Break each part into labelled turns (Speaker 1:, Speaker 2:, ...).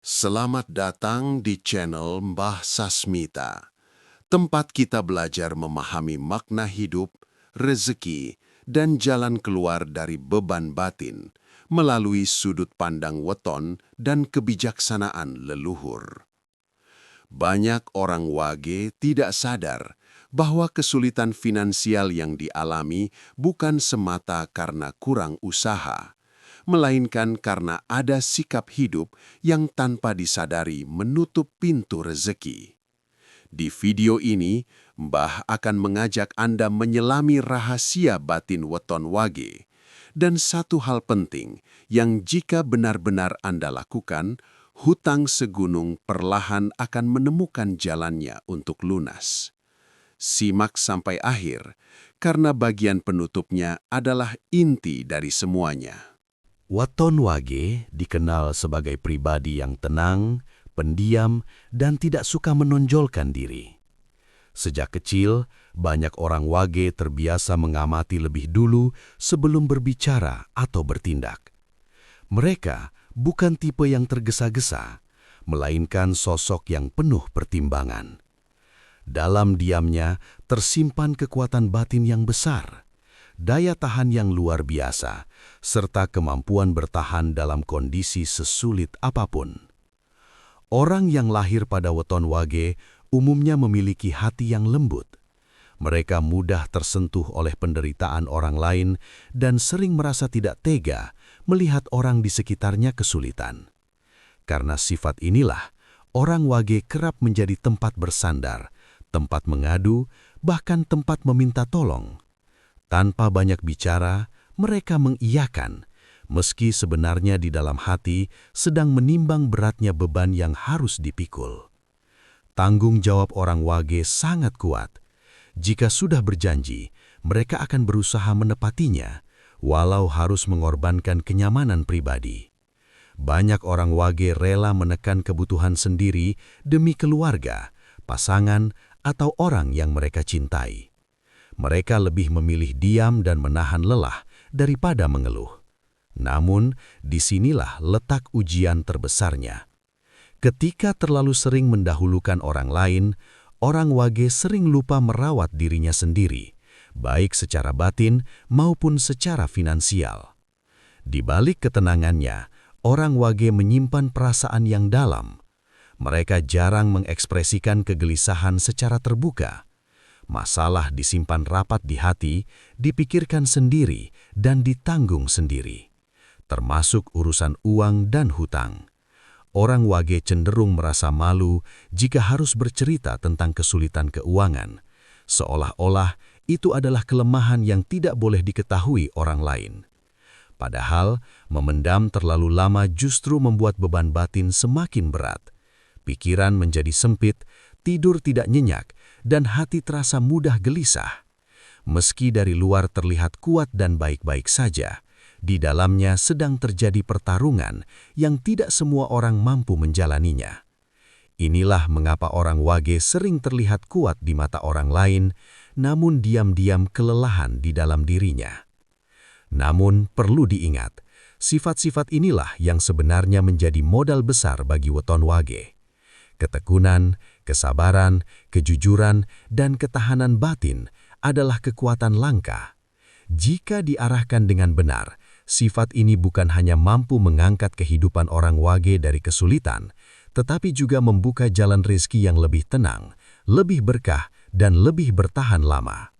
Speaker 1: Selamat datang di channel Mbah Sasmita, tempat kita belajar memahami makna hidup, rezeki, dan jalan keluar dari beban batin melalui sudut pandang weton dan kebijaksanaan leluhur. Banyak orang wage tidak sadar bahwa kesulitan finansial yang dialami bukan semata karena kurang usaha, melainkan karena ada sikap hidup yang tanpa disadari menutup pintu rezeki. Di video ini, Mbah akan mengajak Anda menyelami rahasia batin weton wage. Dan satu hal penting yang jika benar-benar Anda lakukan, hutang segunung perlahan akan menemukan jalannya untuk lunas. Simak sampai akhir, karena bagian penutupnya adalah inti dari semuanya.
Speaker 2: Weton wage dikenal sebagai pribadi yang tenang, pendiam, dan tidak suka menonjolkan diri. Sejak kecil, banyak orang wage terbiasa mengamati lebih dulu sebelum berbicara atau bertindak. Mereka bukan tipe yang tergesa-gesa, melainkan sosok yang penuh pertimbangan. Dalam diamnya tersimpan kekuatan batin yang besar, daya tahan yang luar biasa, serta kemampuan bertahan dalam kondisi sesulit apapun. Orang yang lahir pada weton wage umumnya memiliki hati yang lembut. Mereka mudah tersentuh oleh penderitaan orang lain dan sering merasa tidak tega melihat orang di sekitarnya kesulitan. Karena sifat inilah, orang wage kerap menjadi tempat bersandar, tempat mengadu, bahkan tempat meminta tolong. Tanpa banyak bicara, mereka mengiyakan, meski sebenarnya di dalam hati sedang menimbang beratnya beban yang harus dipikul. Tanggung jawab orang wage sangat kuat. Jika sudah berjanji, mereka akan berusaha menepatinya, walau harus mengorbankan kenyamanan pribadi. Banyak orang wage rela menekan kebutuhan sendiri demi keluarga, pasangan, atau orang yang mereka cintai. Mereka lebih memilih diam dan menahan lelah daripada mengeluh. Namun, disinilah letak ujian terbesarnya. Ketika terlalu sering mendahulukan orang lain, orang wage sering lupa merawat dirinya sendiri, baik secara batin maupun secara finansial. Di balik ketenangannya, orang wage menyimpan perasaan yang dalam. Mereka jarang mengekspresikan kegelisahan secara terbuka. Masalah disimpan rapat di hati, dipikirkan sendiri, dan ditanggung sendiri. Termasuk urusan uang dan hutang. Orang wage cenderung merasa malu jika harus bercerita tentang kesulitan keuangan, seolah-olah itu adalah kelemahan yang tidak boleh diketahui orang lain. Padahal, memendam terlalu lama justru membuat beban batin semakin berat. Pikiran menjadi sempit, tidur tidak nyenyak, dan hati terasa mudah gelisah. Meski dari luar terlihat kuat dan baik-baik saja, di dalamnya sedang terjadi pertarungan yang tidak semua orang mampu menjalaninya. Inilah mengapa orang wage sering terlihat kuat di mata orang lain, namun diam-diam kelelahan di dalam dirinya. Namun perlu diingat, sifat-sifat inilah yang sebenarnya menjadi modal besar bagi weton wage. Ketekunan, kesabaran, kejujuran, dan ketahanan batin adalah kekuatan langka. Jika diarahkan dengan benar, sifat ini bukan hanya mampu mengangkat kehidupan orang wage dari kesulitan, tetapi juga membuka jalan rezeki yang lebih tenang, lebih berkah, dan lebih bertahan lama.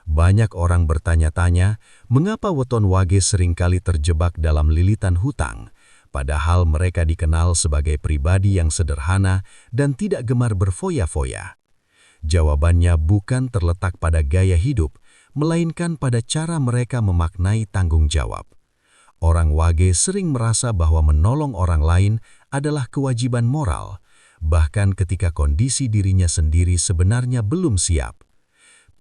Speaker 2: Banyak orang bertanya-tanya, mengapa weton wage seringkali terjebak dalam lilitan hutang, padahal mereka dikenal sebagai pribadi yang sederhana dan tidak gemar berfoya-foya. Jawabannya bukan terletak pada gaya hidup, melainkan pada cara mereka memaknai tanggung jawab. Orang wage sering merasa bahwa menolong orang lain adalah kewajiban moral, bahkan ketika kondisi dirinya sendiri sebenarnya belum siap.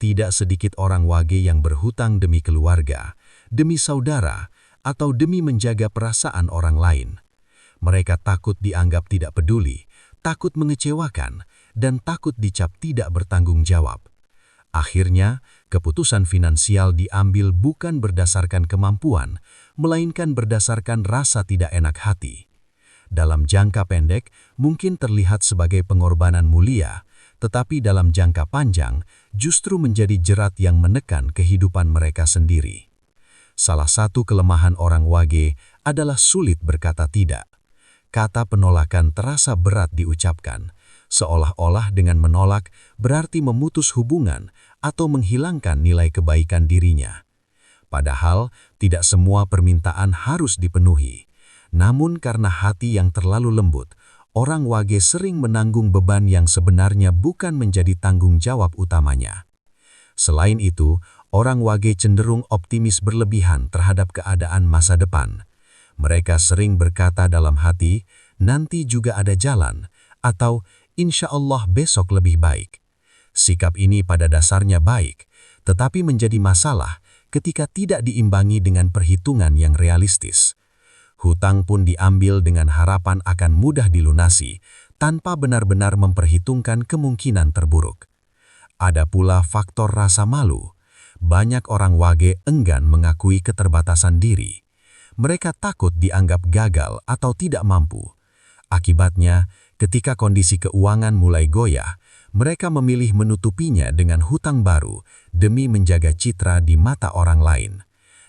Speaker 2: Tidak sedikit orang wage yang berhutang demi keluarga, demi saudara, atau demi menjaga perasaan orang lain. Mereka takut dianggap tidak peduli, takut mengecewakan, dan takut dicap tidak bertanggung jawab. Akhirnya, keputusan finansial diambil bukan berdasarkan kemampuan, melainkan berdasarkan rasa tidak enak hati. dalam jangka pendek mungkin terlihat sebagai pengorbanan mulia, tetapi dalam jangka panjang justru menjadi jerat yang menekan kehidupan mereka sendiri. Salah satu kelemahan orang Wage adalah sulit berkata tidak. Kata penolakan terasa berat diucapkan, seolah-olah dengan menolak berarti memutus hubungan atau menghilangkan nilai kebaikan dirinya. Padahal, tidak semua permintaan harus dipenuhi. Namun karena hati yang terlalu lembut, orang Wage sering menanggung beban yang sebenarnya bukan menjadi tanggung jawab utamanya. Selain itu, orang Wage cenderung optimis berlebihan terhadap keadaan masa depan. Mereka sering berkata dalam hati, nanti juga ada jalan, atau insya Allah besok lebih baik. Sikap ini pada dasarnya baik, tetapi menjadi masalah ketika tidak diimbangi dengan perhitungan yang realistis. Hutang pun diambil dengan harapan akan mudah dilunasi, tanpa benar-benar memperhitungkan kemungkinan terburuk. Ada pula faktor rasa malu. Banyak orang Wage enggan mengakui keterbatasan diri. Mereka takut dianggap gagal atau tidak mampu. Akibatnya, ketika kondisi keuangan mulai goyah, mereka memilih menutupinya dengan hutang baru demi menjaga citra di mata orang lain.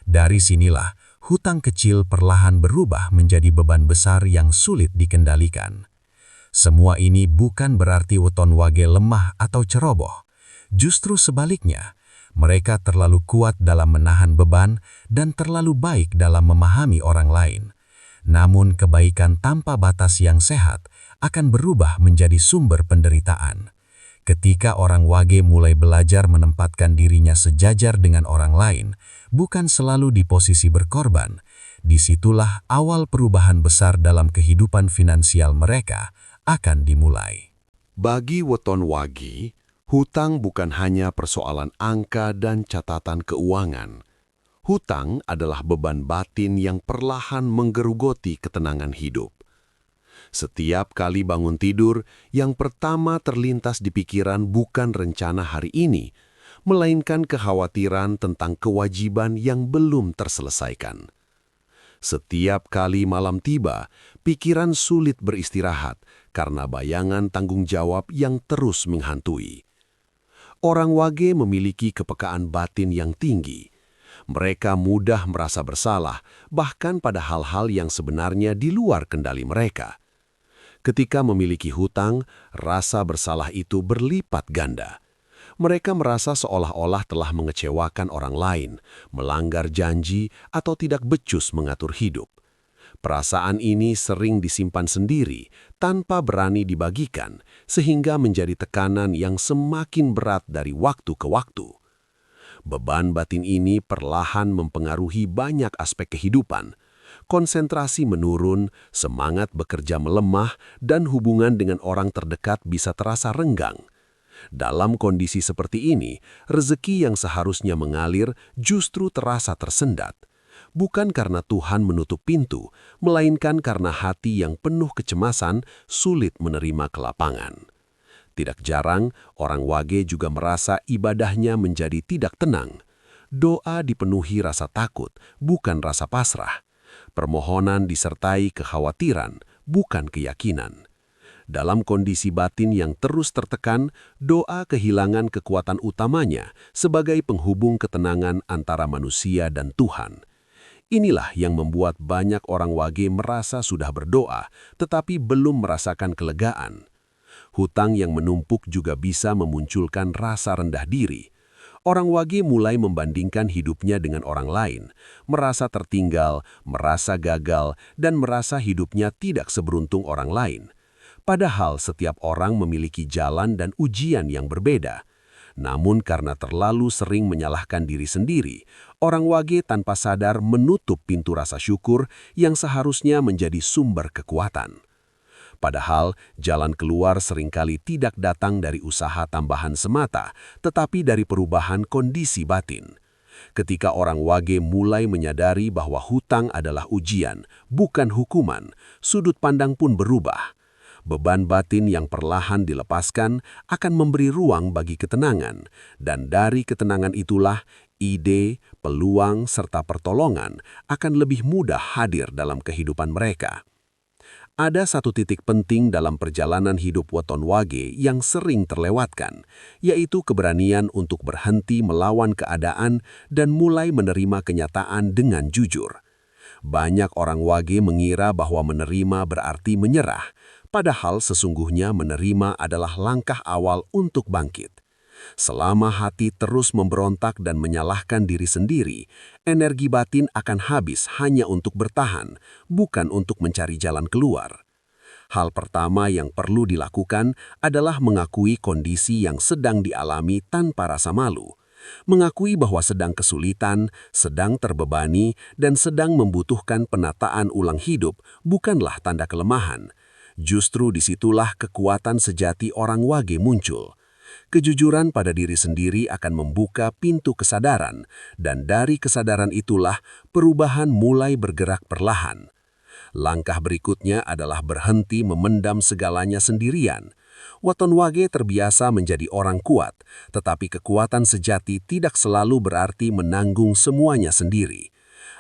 Speaker 2: Dari sinilah, hutang kecil perlahan berubah menjadi beban besar yang sulit dikendalikan. Semua ini bukan berarti weton Wage lemah atau ceroboh. Justru sebaliknya, mereka terlalu kuat dalam menahan beban dan terlalu baik dalam memahami orang lain. Namun kebaikan tanpa batas yang sehat akan berubah menjadi sumber penderitaan. Ketika orang Wage mulai belajar menempatkan dirinya sejajar dengan orang lain, bukan selalu di posisi berkorban, disitulah awal perubahan besar dalam kehidupan finansial mereka akan dimulai.
Speaker 1: Bagi weton Wage, hutang bukan hanya persoalan angka dan catatan keuangan. Hutang adalah beban batin yang perlahan menggerogoti ketenangan hidup. Setiap kali bangun tidur, yang pertama terlintas di pikiran bukan rencana hari ini, melainkan kekhawatiran tentang kewajiban yang belum terselesaikan. Setiap kali malam tiba, pikiran sulit beristirahat karena bayangan tanggung jawab yang terus menghantui. Orang Wage memiliki kepekaan batin yang tinggi. Mereka mudah merasa bersalah, bahkan pada hal-hal yang sebenarnya di luar kendali mereka. Ketika memiliki hutang, rasa bersalah itu berlipat ganda. Mereka merasa seolah-olah telah mengecewakan orang lain, melanggar janji, atau tidak becus mengatur hidup. Perasaan ini sering disimpan sendiri, tanpa berani dibagikan, sehingga menjadi tekanan yang semakin berat dari waktu ke waktu. Beban batin ini perlahan mempengaruhi banyak aspek kehidupan. Konsentrasi menurun, semangat bekerja melemah, dan hubungan dengan orang terdekat bisa terasa renggang. Dalam kondisi seperti ini, rezeki yang seharusnya mengalir justru terasa tersendat. Bukan karena Tuhan menutup pintu, melainkan karena hati yang penuh kecemasan sulit menerima kelapangan. Tidak jarang, orang Wage juga merasa ibadahnya menjadi tidak tenang. Doa dipenuhi rasa takut, bukan rasa pasrah. Permohonan disertai kekhawatiran, bukan keyakinan. Dalam kondisi batin yang terus tertekan, doa kehilangan kekuatan utamanya sebagai penghubung ketenangan antara manusia dan Tuhan. Inilah yang membuat banyak orang Wage merasa sudah berdoa, tetapi belum merasakan kelegaan. Hutang yang menumpuk juga bisa memunculkan rasa rendah diri. Orang Wage mulai membandingkan hidupnya dengan orang lain, merasa tertinggal, merasa gagal, dan merasa hidupnya tidak seberuntung orang lain. Padahal setiap orang memiliki jalan dan ujian yang berbeda. Namun karena terlalu sering menyalahkan diri sendiri, orang Wage tanpa sadar menutup pintu rasa syukur yang seharusnya menjadi sumber kekuatan. Padahal jalan keluar seringkali tidak datang dari usaha tambahan semata, tetapi dari perubahan kondisi batin. Ketika orang Wage mulai menyadari bahwa hutang adalah ujian, bukan hukuman, sudut pandang pun berubah. Beban batin yang perlahan dilepaskan akan memberi ruang bagi ketenangan, dan dari ketenangan itulah ide, peluang, serta pertolongan akan lebih mudah hadir dalam kehidupan mereka.
Speaker 3: Ada satu titik penting dalam perjalanan hidup Weton Wage yang sering terlewatkan, yaitu keberanian untuk berhenti melawan keadaan dan mulai menerima kenyataan dengan jujur. Banyak orang Wage mengira bahwa menerima berarti menyerah, padahal sesungguhnya menerima adalah langkah awal untuk bangkit. Selama hati terus memberontak dan menyalahkan diri sendiri, energi batin akan habis hanya untuk bertahan, bukan untuk mencari jalan keluar. Hal pertama yang perlu dilakukan adalah mengakui kondisi yang sedang dialami tanpa rasa malu. Mengakui bahwa sedang kesulitan, sedang terbebani, dan sedang membutuhkan penataan ulang hidup bukanlah tanda kelemahan. Justru disitulah kekuatan sejati orang Wage muncul. Kejujuran pada diri sendiri akan membuka pintu kesadaran, dan dari kesadaran itulah perubahan mulai bergerak perlahan. Langkah berikutnya adalah berhenti memendam segalanya sendirian. Weton Wage terbiasa menjadi orang kuat, tetapi kekuatan sejati tidak selalu berarti menanggung semuanya sendiri.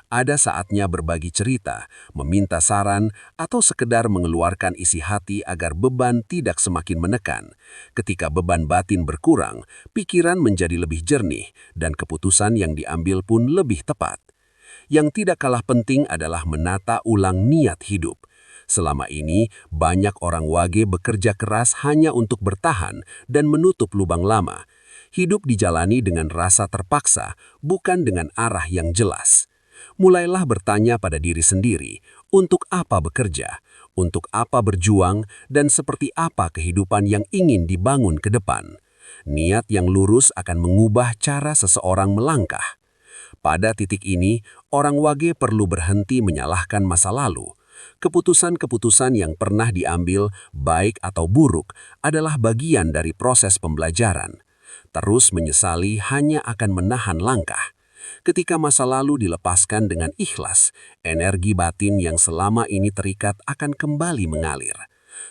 Speaker 3: Ada saatnya berbagi cerita, meminta saran, atau sekedar mengeluarkan isi hati agar beban tidak semakin menekan. Ketika beban batin berkurang, pikiran menjadi lebih jernih, dan keputusan yang diambil pun lebih tepat. Yang tidak kalah penting adalah menata ulang niat hidup. Selama ini, banyak orang Wage bekerja keras hanya untuk bertahan dan menutup lubang lama. Hidup dijalani dengan rasa terpaksa, bukan dengan arah yang jelas. Mulailah bertanya pada diri sendiri, untuk apa bekerja, untuk apa berjuang, dan seperti apa kehidupan yang ingin dibangun ke depan. Niat yang lurus akan mengubah cara seseorang melangkah. Pada titik ini, orang Wage perlu berhenti menyalahkan masa lalu. Keputusan-keputusan yang pernah diambil, baik atau buruk, adalah bagian dari proses pembelajaran. Terus menyesali hanya akan menahan langkah. Ketika masa lalu dilepaskan dengan ikhlas, energi batin yang selama ini terikat akan kembali mengalir.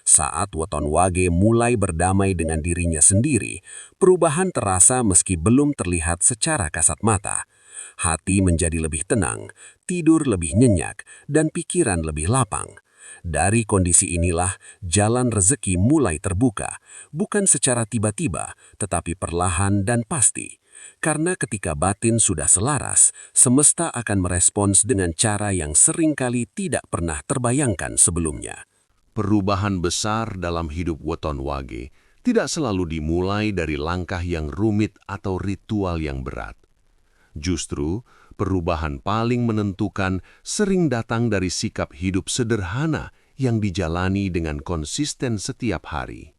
Speaker 3: Saat Weton Wage mulai berdamai dengan dirinya sendiri, perubahan terasa meski belum terlihat secara kasat mata. Hati menjadi lebih tenang, tidur lebih nyenyak, dan pikiran lebih lapang. Dari kondisi inilah, jalan rezeki mulai terbuka, bukan secara tiba-tiba, tetapi perlahan dan pasti. Karena ketika batin sudah selaras, semesta akan merespons dengan cara yang seringkali tidak pernah terbayangkan sebelumnya.
Speaker 1: Perubahan besar dalam hidup Weton Wage tidak selalu dimulai dari langkah yang rumit atau ritual yang berat. Justru, perubahan paling menentukan sering datang dari sikap hidup sederhana yang dijalani dengan konsisten setiap hari.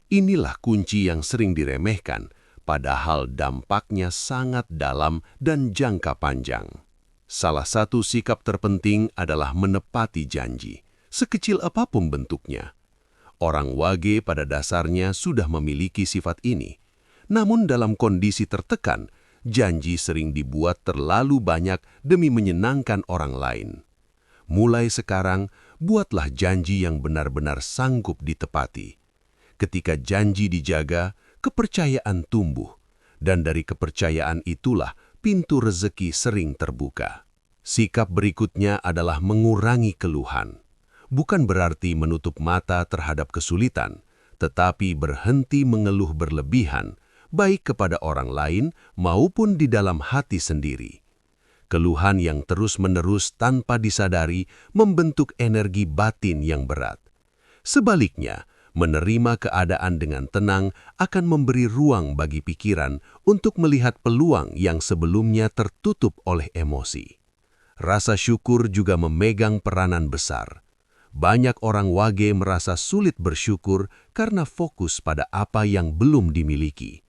Speaker 1: Inilah kunci yang sering diremehkan, padahal dampaknya sangat dalam dan jangka panjang. Salah satu sikap terpenting adalah menepati janji, sekecil apapun bentuknya. Orang Wage pada dasarnya sudah memiliki sifat ini. Namun dalam kondisi tertekan, janji sering dibuat terlalu banyak demi menyenangkan orang lain. Mulai sekarang, buatlah janji yang benar-benar sanggup ditepati. Ketika janji dijaga, kepercayaan tumbuh, dan dari kepercayaan itulah pintu rezeki sering terbuka. Sikap berikutnya adalah mengurangi keluhan. Bukan berarti menutup mata terhadap kesulitan, tetapi berhenti mengeluh berlebihan, baik kepada orang lain maupun di dalam hati sendiri. Keluhan yang terus-menerus tanpa disadari membentuk energi batin yang berat. Sebaliknya, menerima keadaan dengan tenang akan memberi ruang bagi pikiran untuk melihat peluang yang sebelumnya tertutup oleh emosi. Rasa syukur juga memegang peranan besar. Banyak orang Wage merasa sulit bersyukur karena fokus pada apa yang belum dimiliki.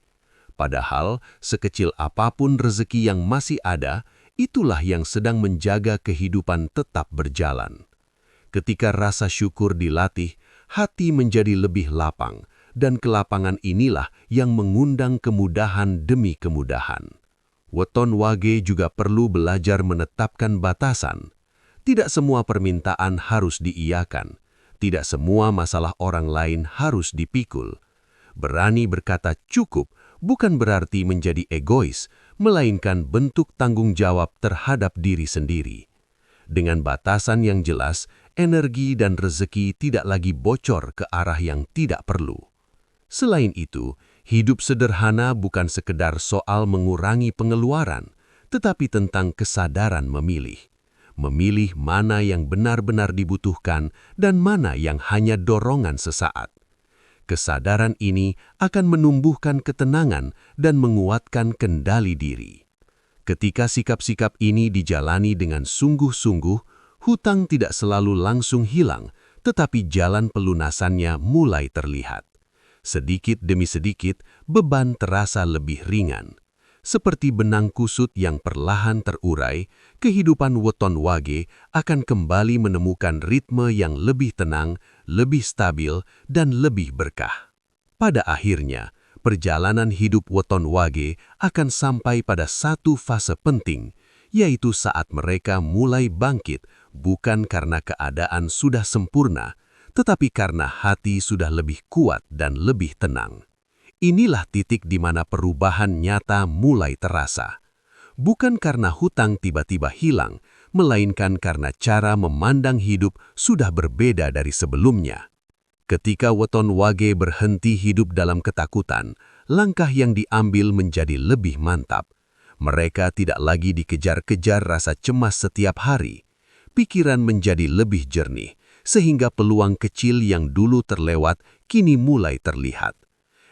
Speaker 1: Padahal, sekecil apapun rezeki yang masih ada, itulah yang sedang menjaga kehidupan tetap berjalan. Ketika rasa syukur dilatih, hati menjadi lebih lapang, dan kelapangan inilah yang mengundang kemudahan demi kemudahan. Weton Wage juga perlu belajar menetapkan batasan. Tidak semua permintaan harus diiyakan. Tidak semua masalah orang lain harus dipikul. Berani berkata cukup bukan berarti menjadi egois, melainkan bentuk tanggung jawab terhadap diri sendiri.
Speaker 3: Dengan batasan yang jelas, energi dan rezeki tidak lagi bocor ke arah yang tidak perlu. Selain itu, hidup sederhana bukan sekedar soal mengurangi pengeluaran, tetapi tentang kesadaran memilih. Memilih mana yang benar-benar dibutuhkan dan mana yang hanya dorongan sesaat. Kesadaran ini akan menumbuhkan ketenangan dan menguatkan kendali diri. Ketika sikap-sikap ini dijalani dengan sungguh-sungguh, hutang tidak selalu langsung hilang, tetapi jalan pelunasannya mulai terlihat. Sedikit demi sedikit, beban terasa lebih ringan. Seperti benang kusut yang perlahan terurai, kehidupan weton wage akan kembali menemukan ritme yang lebih tenang, lebih stabil, dan lebih berkah. Pada akhirnya, perjalanan hidup weton wage akan sampai pada satu fase penting, yaitu saat mereka mulai bangkit bukan karena keadaan sudah sempurna, tetapi karena hati sudah lebih kuat dan lebih tenang. Inilah titik di mana perubahan nyata mulai terasa. Bukan karena hutang tiba-tiba hilang, melainkan karena cara memandang hidup sudah berbeda dari sebelumnya. Ketika weton wage berhenti hidup dalam ketakutan, langkah yang diambil menjadi lebih mantap. Mereka tidak lagi dikejar-kejar rasa cemas setiap hari. Pikiran menjadi lebih jernih, sehingga peluang kecil yang dulu terlewat kini mulai terlihat.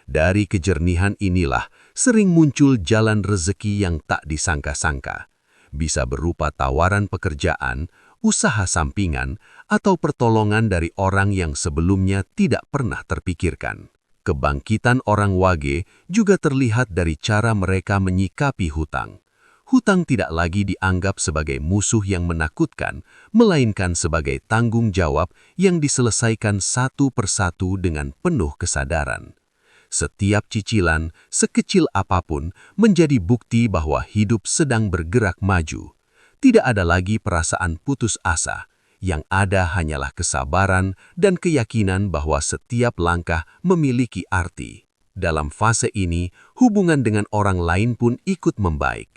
Speaker 3: Dari kejernihan inilah sering muncul jalan rezeki yang tak disangka-sangka. Bisa berupa tawaran pekerjaan, usaha sampingan, atau pertolongan dari orang yang sebelumnya tidak pernah terpikirkan. Kebangkitan orang wage juga terlihat dari cara mereka menyikapi hutang. Hutang tidak lagi dianggap sebagai musuh yang menakutkan, melainkan sebagai tanggung jawab yang diselesaikan satu persatu dengan penuh kesadaran. Setiap cicilan, sekecil apapun, menjadi bukti bahwa hidup sedang bergerak maju. Tidak ada lagi perasaan putus asa, yang ada hanyalah kesabaran dan keyakinan bahwa setiap langkah memiliki arti. Dalam fase ini, hubungan dengan orang lain pun ikut membaik.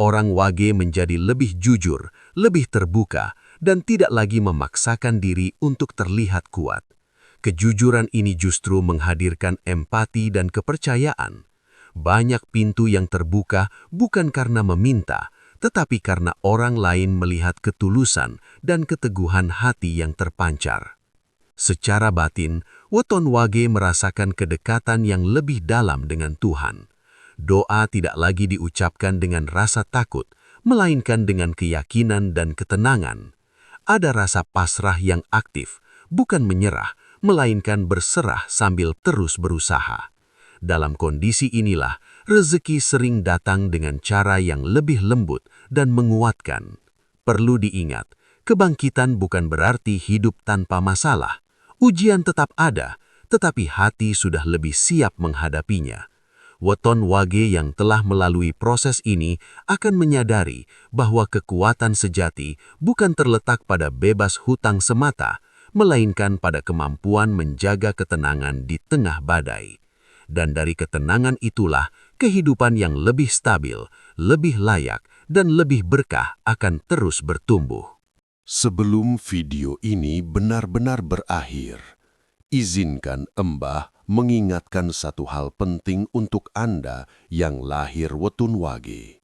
Speaker 3: Orang wage menjadi lebih jujur, lebih terbuka, dan tidak lagi memaksakan diri untuk terlihat kuat. Kejujuran ini justru menghadirkan empati dan kepercayaan. Banyak pintu yang terbuka bukan karena meminta, tetapi karena orang lain melihat ketulusan dan keteguhan hati yang terpancar. Secara batin, weton wage merasakan kedekatan yang lebih dalam dengan Tuhan. Doa tidak lagi diucapkan dengan rasa takut, melainkan dengan keyakinan dan ketenangan. Ada rasa pasrah yang aktif, bukan menyerah, melainkan berserah sambil terus berusaha. Dalam kondisi inilah, rezeki sering datang dengan cara yang lebih lembut dan menguatkan. Perlu diingat, kebangkitan bukan berarti hidup tanpa masalah. Ujian tetap ada, tetapi hati sudah lebih siap menghadapinya. Weton wage yang telah melalui proses ini akan menyadari bahwa kekuatan sejati bukan terletak pada bebas hutang semata, melainkan pada kemampuan menjaga ketenangan di tengah badai. Dan dari ketenangan itulah, kehidupan yang lebih stabil, lebih layak, dan lebih berkah akan terus bertumbuh.
Speaker 1: Sebelum video ini benar-benar berakhir, izinkan Embah mengingatkan satu hal penting untuk Anda yang lahir weton wage.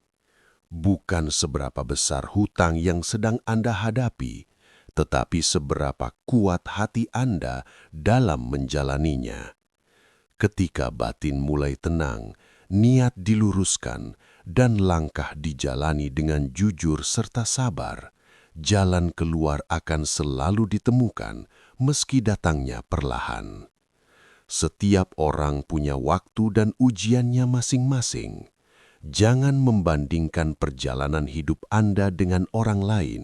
Speaker 1: Bukan seberapa besar hutang yang sedang Anda hadapi, tetapi seberapa kuat hati Anda dalam menjalaninya. Ketika batin mulai tenang, niat diluruskan, dan langkah dijalani dengan jujur serta sabar, jalan keluar akan selalu ditemukan meski datangnya perlahan. Setiap orang punya waktu dan ujiannya masing-masing. Jangan membandingkan perjalanan hidup Anda dengan orang lain.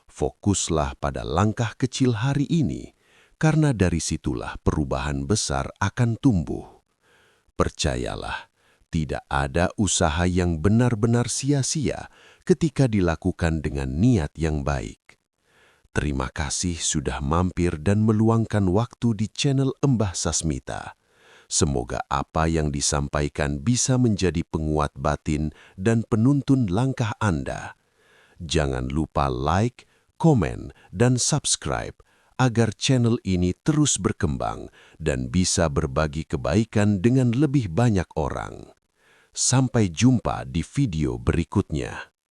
Speaker 1: Fokuslah pada langkah kecil hari ini, karena dari situlah perubahan besar akan tumbuh. Percayalah, tidak ada usaha yang benar-benar sia-sia ketika dilakukan dengan niat yang baik. Terima kasih sudah mampir dan meluangkan waktu di channel Embah Sasmita. Semoga apa yang disampaikan bisa menjadi penguat batin dan penuntun langkah Anda. Jangan lupa like, komen, dan subscribe agar channel ini terus berkembang dan bisa berbagi kebaikan dengan lebih banyak orang. Sampai jumpa di video berikutnya.